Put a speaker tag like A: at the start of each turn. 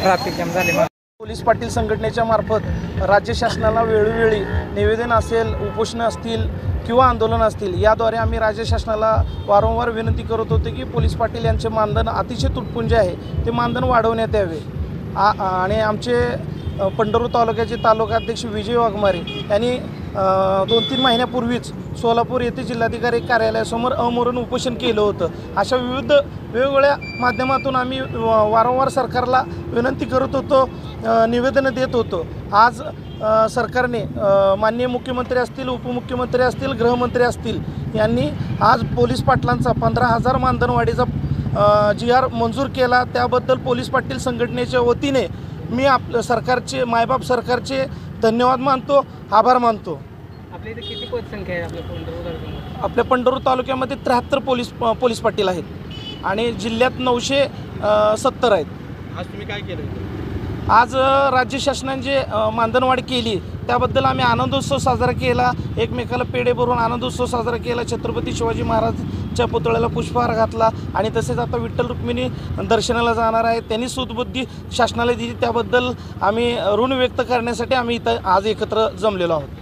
A: Traffic jam झाले।
B: Police Patil संघटनेच्या मार्फत राज्य शासनाला वेळोवेळी निवेदन असेल, उपोषण असतील किंवा आंदोलन असतील, याद्वारे आम्ही राज्य शासनाला वारंवार विनंती करत होतो की पोलीस पाटील यांचे मानधन अतिशय तुटपुंजे आहे, ते मानधन वाढवण्यात यावे। आणि आमचे पंढरपूर तालुक्याचे तालुकाध्यक्ष विजय वाघमारे यांनी 2-3 महिन्यापूर्वीच सोलापूर येथे जिल्हाधिकारी कार्यालयासमोर अमरण उपोषण केलं होतं। अशा विविध वेगवेगळ्या माध्यमातून आम्ही वारंवार सरकारला विनंती करत होतो, निवेदनं देत होतो। आज सरकारने माननीय मुख्यमंत्री असतील, उपमुख्यमंत्री असतील, गृहमंत्री असतील यांनी आज पोलीस पाटलांचा 15,000 मानधनवाढीचा GR मंजूर केला। त्याबद्दल पोलीस पाटील संघटनेच्या वतीने मी सरकारचे मायबाप सरकारचे धन्यवाद मानतो, आभार मानतो।
A: आपल्या इथे किती पदसंख्या आहे आपल्या पंढरपूर तालुक्यामध्ये?
B: आपल्या पंढरपूर तालुक्यामध्ये 73 पोलीस पाटील आहेत आणि जिल्ह्यात 970 आहेत।
A: आज तुम्ही काय केलं?
B: आज राज्य शासनाने जे मानधनवाढ केली त्याबद्दल आम्ही आनंदोत्सव साजरा केला, एकमेकाला पेढे भरून आनंदोत्सव साजरा केला, छत्रपती शिवाजी महाराजच्या पुतळ्याला पुष्पहार घातला आणि तसेच आता विठ्ठल रुक्मिणी दर्शनाला जाणार आहे, त्यांनी सुदबुद्धी शासनाला दिली, त्याबद्दल आम्ही ऋण व्यक्त करण्यासाठी आम्ही इथं आज एकत्र जमलेलो आहोत।